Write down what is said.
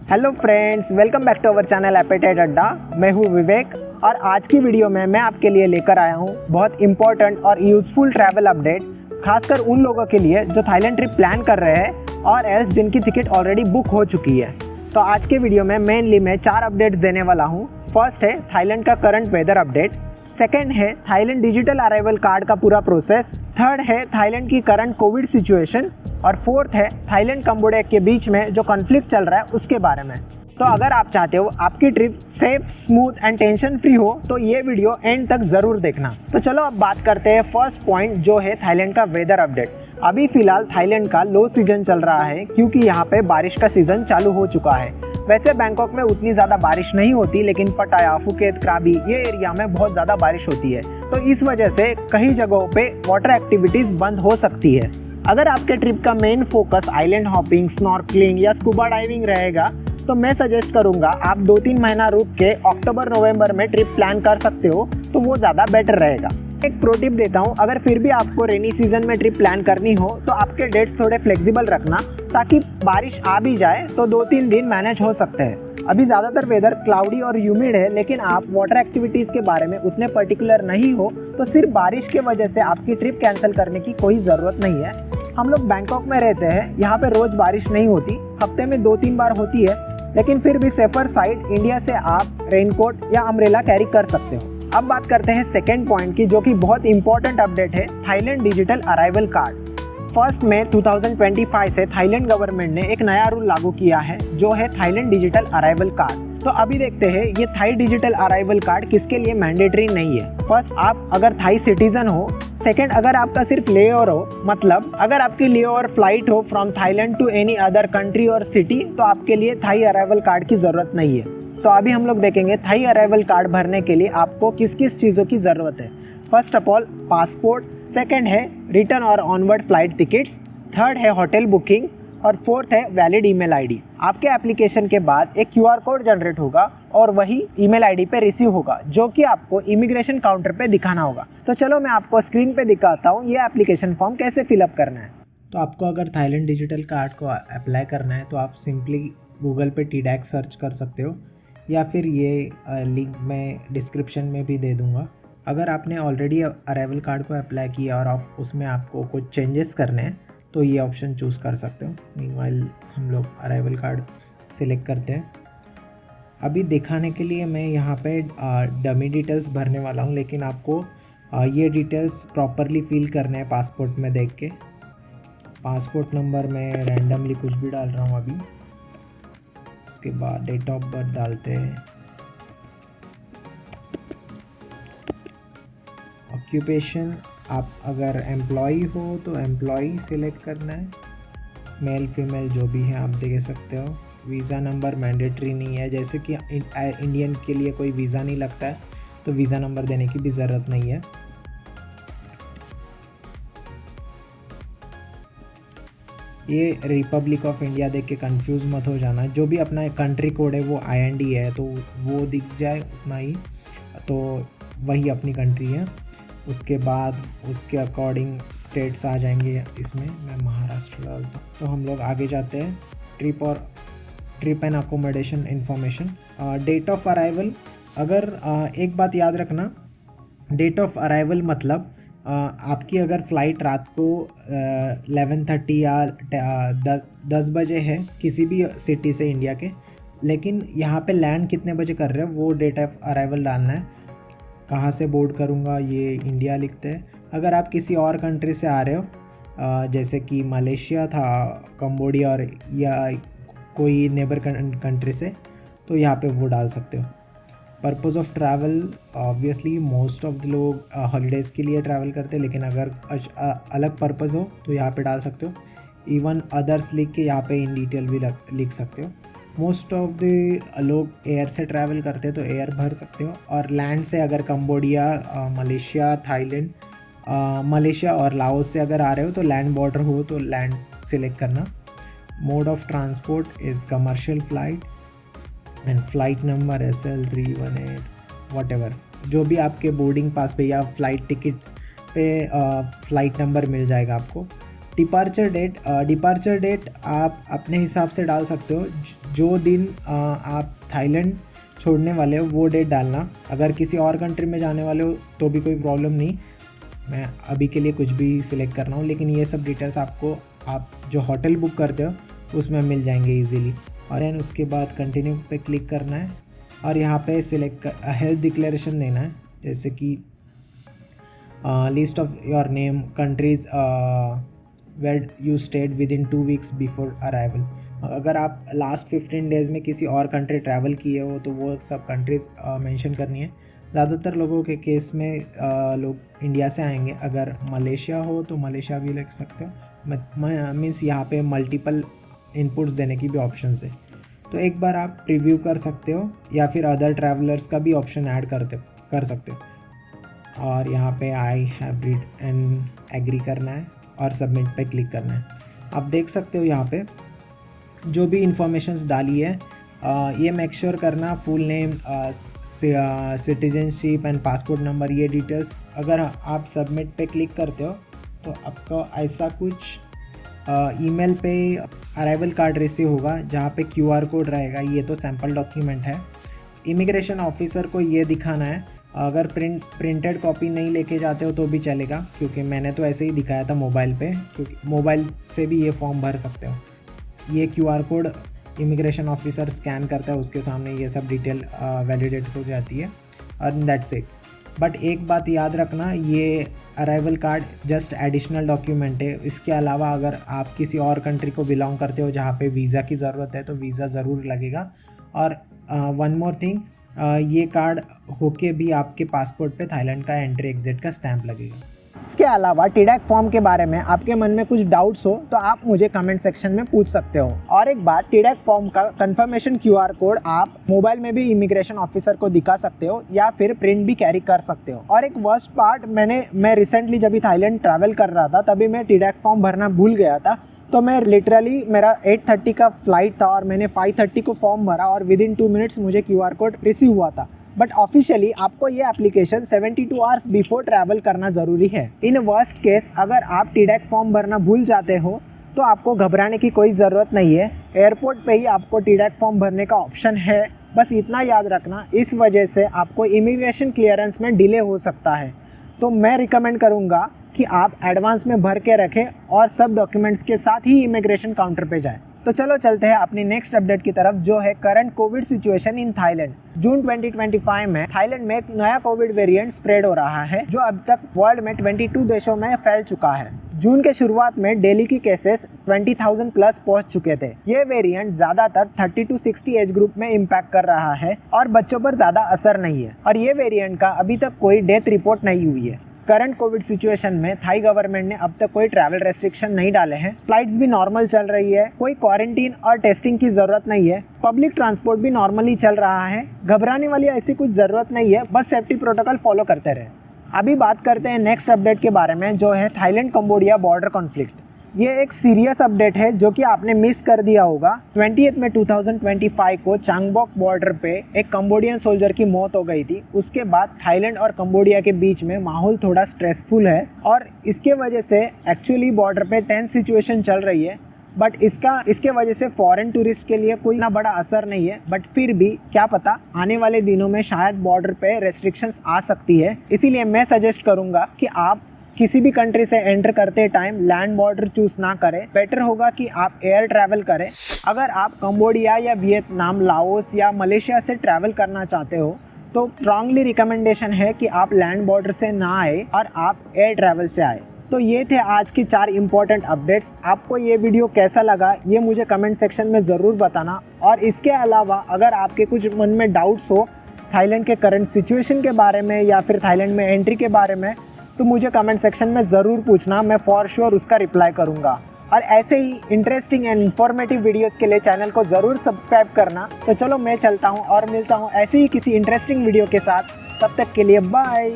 Hello friends, welcome back to our channel Appetite Adda. मैं हूँ विवेक और आज की वीडियो में मैं आपके लिए लेकर आया हूँ बहुत इंपॉर्टेंट और यूज़फुल ट्रैवल अपडेट, खासकर उन लोगों के लिए जो थाईलैंड ट्रिप प्लान कर रहे हैं और एल्स जिनकी टिकट ऑलरेडी बुक हो चुकी है। तो आज के वीडियो में मेनली मैं 4 अपडेट्स देने वाला हूँ। फर्स्ट है थाईलैंड का करंट वेदर अपडेट, सेकेंड है थाईलैंड डिजिटल अराइवल कार्ड का पूरा प्रोसेस, थर्ड है थाईलैंड की करंट कोविड सिचुएशन और फोर्थ है थाईलैंड कंबोडिया के बीच में जो कॉन्फ्लिक्ट चल रहा है उसके बारे में। तो अगर आप चाहते हो आपकी trip safe, smooth and tension free हो तो ये वीडियो एंड तक ज़रूर देखना। तो चलो अब बात करते हैं फर्स्ट पॉइंट जो है थाईलैंड का वेदर अपडेट। अभी फ़िलहाल थाईलैंड का लो सीजन चल रहा है क्योंकि यहाँ पे बारिश का सीज़न चालू हो चुका है। वैसे बैंकॉक में उतनी ज़्यादा बारिश नहीं होती, लेकिन पटाया, फुकेत, क्राबी ये एरिया में बहुत ज़्यादा बारिश होती है। तो इस वजह से कई जगहों पे वाटर एक्टिविटीज़ बंद हो सकती है। अगर आपके ट्रिप का main focus island hopping, snorkelling या स्कूबा डाइविंग रहेगा तो मैं सजेस्ट करूंगा आप 2-3 महीना रुक के अक्टूबर नवंबर में ट्रिप प्लान कर सकते हो, तो वो ज़्यादा बेटर रहेगा। एक प्रो टिप देता हूँ, अगर फिर भी आपको रेनी सीजन में ट्रिप प्लान करनी हो तो आपके डेट्स थोड़े फ्लेक्सिबल रखना, ताकि बारिश आ भी जाए तो 2-3 दिन मैनेज हो सकते हैं। अभी ज़्यादातर वेदर क्लाउडी और ह्यूमिड है, लेकिन आप वाटर एक्टिविटीज़ के बारे में उतने पर्टिकुलर नहीं हो तो सिर्फ बारिश के वजह से आपकी ट्रिप कैंसिल करने की कोई ज़रूरत नहीं है। हम लोग बैंकॉक में रहते हैं, यहाँ पे रोज़ बारिश नहीं होती, हफ्ते में 2-3 बार होती है, लेकिन फिर भी सेफर साइड इंडिया से आप रेनकोट या अम्ब्रेला कैरी कर सकते हो। अब बात करते हैं सेकेंड पॉइंट की, जो कि बहुत इंपॉर्टेंट अपडेट है, थाईलैंड डिजिटल अराइवल कार्ड। 1 मई 2025 से थाईलैंड गवर्नमेंट ने एक नया रूल लागू किया है जो है थाईलैंड डिजिटल अराइवल कार्ड। तो अभी देखते हैं ये थाई डिजिटल अराइवल कार्ड किसके लिए मैंडेटरी नहीं है। फर्स्ट, आप अगर थाई सिटीजन हो। सेकंड, अगर आपका सिर्फ लेओवर हो, मतलब अगर आपकी लेओवर फ्लाइट हो from Thailand to any other country और सिटी, तो आपके लिए थाई अराइवल कार्ड की ज़रूरत नहीं है। तो अभी हम लोग देखेंगे थाई अराइवल कार्ड भरने के लिए आपको किस किस चीज़ों की ज़रूरत है। First of all passport, second है रिटर्न और ऑनवर्ड फ्लाइट टिकट्स, थर्ड है होटल बुकिंग और फोर्थ है वैलिड ईमेल आईडी। आपके एप्लीकेशन के बाद एक क्यूआर कोड जनरेट होगा और वही ईमेल आईडी पे रिसीव होगा, जो कि आपको इमिग्रेशन काउंटर पे दिखाना होगा। तो चलो मैं आपको स्क्रीन पे दिखाता हूँ ये एप्लीकेशन फॉर्म कैसे फिलअप करना है। तो आपको अगर थाईलैंड डिजिटल कार्ड को अप्लाई करना है तो आप सिंपली गूगल पे TDAC सर्च कर सकते हो, या फिर ये लिंक मैं डिस्क्रिप्शन में भी दे दूँगा। अगर आपने ऑलरेडी अराइवल कार्ड को अप्लाई किया और आप उसमें आपको कुछ चेंजेस करने हैं तो ये ऑप्शन चूज़ कर सकते हो। मीनवाइल हम लोग अराइवल कार्ड सिलेक्ट करते हैं। अभी दिखाने के लिए मैं यहाँ पे डमी डिटेल्स भरने वाला हूँ, लेकिन आपको ये डिटेल्स प्रॉपरली फिल करने हैं पासपोर्ट में देख के। पासपोर्ट नंबर मैं रैंडमली कुछ भी डाल रहा हूँ अभी। इसके बाद डेट ऑफ बर्थ डालते हैं। ऑक्यूपेशन, आप अगर एम्प्लॉई हो तो एम्प्लॉई सिलेक्ट करना है, मेल फीमेल जो भी है आप देख सकते हो। वीज़ा नंबर मैंडेटरी नहीं है, जैसे कि इंडियन के लिए कोई वीज़ा नहीं लगता है तो वीज़ा नंबर देने की भी ज़रूरत नहीं है। ये रिपब्लिक ऑफ इंडिया देख के कंफ्यूज मत हो जाना, जो भी अपना कंट्री कोड है वो IND है, तो वो दिख जाए उतना ही, तो वही अपनी कंट्री है। उसके बाद उसके अकॉर्डिंग स्टेट्स आ जाएंगे, इसमें मैं महाराष्ट्र डालता हूँ। तो हम लोग आगे जाते हैं। Trip and accommodation information, date of arrival. अगर एक बात याद रखना, डेट ऑफ अराइवल मतलब आपकी अगर फ़्लाइट रात को 11:30 या 10 बजे है किसी भी सिटी से इंडिया के, लेकिन यहाँ पे लैंड कितने बजे कर रहे हो वो डेट ऑफ अराइवल डालना है। कहाँ से बोर्ड करूँगा ये इंडिया लिखते हैं। अगर आप किसी और कंट्री से आ रहे हो, जैसे कि मलेशिया था, कंबोडिया और या कोई नेबर कंट्री से, तो यहाँ पे वो डाल सकते हो। Purpose of travel, obviously most of the लोग हॉलीडेज़ के लिए ट्रैवल करते हैं, लेकिन अगर अलग पर्पज़ हो तो यहाँ पे डाल सकते हो। इवन अदर्स लिख के यहाँ पे इन डिटेल भी लिख सकते हो। मोस्ट ऑफ द लोग एयर से ट्रैवल करते हैं तो एयर भर सकते हो, और लैंड से अगर कंबोडिया, मलेशिया, थाईलैंड, मलेशिया और लाओस से अगर आ रहे हो तो लैंड बॉर्डर हो तो लैंड सिलेक्ट करना। Mode of transport is commercial flight and flight number SL318 whatever, जो भी आपके बोर्डिंग पास पे या फ्लाइट टिकट पे फ़्लाइट नंबर मिल जाएगा आपको। डिपार्चर डेट आप अपने हिसाब से डाल सकते हो। जो दिन आप थाईलैंड छोड़ने वाले हो वो डेट डालना। अगर किसी और कंट्री में जाने वाले हो तो भी कोई प्रॉब्लम नहीं, मैं अभी के लिए कुछ भी सिलेक्ट कर रहा हूँ, लेकिन ये सब डिटेल्स आपको आप जो होटल बुक करते हो उसमें मिल जाएंगे इजीली। और देन उसके बाद कंटिन्यू पे क्लिक करना है और यहाँ पे सिलेक्ट हेल्थ डिक्लेरेशन देना है, जैसे कि list of your name, countries where you stayed with in 2 weeks before arrival. अगर आप लास्ट 15 डेज़ में किसी और कंट्री ट्रैवल किए हो तो वो सब कंट्रीज़ मेंशन करनी है। ज़्यादातर लोगों के केस में लोग इंडिया से आएंगे। अगर मलेशिया हो तो मलेशिया भी लिख सकते हो। मीन्स यहाँ पे मल्टीपल इनपुट्स देने की भी ऑप्शन है, तो एक बार आप प्रीव्यू कर सकते हो या फिर अदर ट्रैवलर्स का भी ऑप्शन ऐड कर सकते हो। और यहाँ पे I have read and agree करना है और सबमिट पे क्लिक करना है। आप देख सकते हो यहाँ पे जो भी इंफॉर्मेशंस डाली है ये मेक श्योर करना, full name, citizenship and passport number, ये डिटेल्स। अगर आप सबमिट पे क्लिक करते हो तो आपको ऐसा कुछ ईमेल पे अराइवल कार्ड रिसीव होगा जहाँ पे QR कोड रहेगा। ये तो सैम्पल डॉक्यूमेंट है। इमिग्रेशन ऑफिसर को ये दिखाना है। अगर प्रिंटेड कॉपी नहीं लेके जाते हो तो भी चलेगा, क्योंकि मैंने तो ऐसे ही दिखाया था मोबाइल पे, क्योंकि मोबाइल से भी ये फॉर्म भर सकते हो। ये QR code immigration officer scan करता है, उसके सामने ये सब डिटेल वैलिडेट हो जाती है और दैट्स इट। बट एक बात याद रखना, ये arrival card just additional document है। इसके अलावा अगर आप किसी और कंट्री को बिलोंग करते हो जहाँ पे वीज़ा की ज़रूरत है तो वीज़ा ज़रूर लगेगा। और वन मोर थिंग, ये कार्ड होके भी आपके पासपोर्ट पे थाईलैंड का एंट्री एग्जिट का स्टैंप लगेगा। इसके अलावा टीडैक फॉर्म के बारे में आपके मन में कुछ डाउट्स हो तो आप मुझे कमेंट सेक्शन में पूछ सकते हो। और एक बात, टीडैक फॉर्म का कंफर्मेशन QR कोड आप मोबाइल में भी इमिग्रेशन ऑफिसर को दिखा सकते हो या फिर प्रिंट भी कैरी कर सकते हो। और एक वर्स्ट पार्ट, मैं रिसेंटली जब भी थाईलैंड ट्रैवल कर रहा था तभी मैं टीडैक फॉर्म भरना भूल गया था। तो मैं लिटरली, मेरा 8:30 का फ्लाइट था और मैंने 5:30 को फॉर्म भरा और विद इन 2 मिनट्स मुझे QR कोड रिसीव हुआ था। बट ऑफिशियली आपको ये एप्लीकेशन 72 आवर्स बिफोर ट्रैवल करना ज़रूरी है। इन वर्स्ट केस अगर आप टीडैक फॉर्म भरना भूल जाते हो तो आपको घबराने की कोई ज़रूरत नहीं है। एयरपोर्ट पे ही आपको टीडैक फॉर्म भरने का ऑप्शन है, बस इतना याद रखना। इस वजह से आपको इमिग्रेशन क्लियरेंस में डिले हो सकता है। तो मैं रिकमेंड करूँगा कि आप एडवांस में भर के रखें और सब डॉक्यूमेंट्स के साथ ही इमिग्रेशन काउंटर पे जाएं। तो चलो चलते हैं अपनी नेक्स्ट अपडेट की तरफ, जो है current Covid situation in Thailand. जून 2025 में थाईलैंड में एक नया कोविड वेरिएंट स्प्रेड हो रहा है जो अब तक वर्ल्ड में 22 देशों में फैल चुका है। जून के शुरुआत में दिल्ली की केसेस 20,000 प्लस पहुंच चुके थे। ये वेरिएंट ज्यादातर 30 to 60 एज ग्रुप में इम्पैक्ट कर रहा है और बच्चों पर ज्यादा असर नहीं है। और ये वेरिएंट का अभी तक कोई डेथ रिपोर्ट नहीं हुई है। करंट कोविड सिचुएशन में थाई गवर्नमेंट ने अब तक कोई ट्रैवल रेस्ट्रिक्शन नहीं डाले हैं। फ्लाइट्स भी नॉर्मल चल रही है, कोई क्वारंटीन और टेस्टिंग की जरूरत नहीं है। पब्लिक ट्रांसपोर्ट भी नॉर्मली चल रहा है। घबराने वाली ऐसी कुछ जरूरत नहीं है, बस सेफ्टी प्रोटोकॉल फॉलो करते रहे। अभी बात करते हैं नेक्स्ट अपडेट के बारे में, जो है थाईलैंड कंबोडिया बॉर्डर कॉन्फ्लिक्ट। ये एक सीरियस अपडेट है जो कि आपने मिस कर दिया होगा। 20 मई 2025 को चांगबोक बॉर्डर पे एक कंबोडियन सोल्जर की मौत हो गई थी। उसके बाद थाईलैंड और कंबोडिया के बीच में माहौल थोड़ा स्ट्रेसफुल है और इसके वजह से एक्चुअली बॉर्डर पे टेंस सिचुएशन चल रही है। बट इसके वजह से फॉरेन टूरिस्ट के लिए कोई ना बड़ा असर नहीं है। बट फिर भी क्या पता, आने वाले दिनों में शायद बॉर्डर पे रेस्ट्रिक्शंस आ सकती है। इसीलिए मैं सजेस्ट करूँगा कि आप किसी भी कंट्री से एंटर करते टाइम लैंड बॉर्डर चूज ना करें। बेटर होगा कि आप एयर ट्रैवल करें। अगर आप कंबोडिया या वियतनाम, लाओस या मलेशिया से ट्रैवल करना चाहते हो तो स्ट्रांगली रिकमेंडेशन है कि आप लैंड बॉर्डर से ना आए और आप एयर ट्रैवल से आए। तो ये थे आज की 4 इंपॉर्टेंट अपडेट्स। आपको ये वीडियो कैसा लगा ये मुझे कमेंट सेक्शन में ज़रूर बताना। और इसके अलावा अगर आपके कुछ मन में डाउट्स हो थाईलैंड के करंट सिचुएशन के बारे में या फिर थाईलैंड में एंट्री के बारे में, तो मुझे कमेंट सेक्शन में ज़रूर पूछना। मैं फॉर श्योर उसका रिप्लाई करूँगा। और ऐसे ही इंटरेस्टिंग एंड इन्फॉर्मेटिव वीडियोस के लिए चैनल को ज़रूर सब्सक्राइब करना। तो चलो मैं चलता हूँ और मिलता हूँ ऐसे ही किसी इंटरेस्टिंग वीडियो के साथ। तब तक के लिए बाय।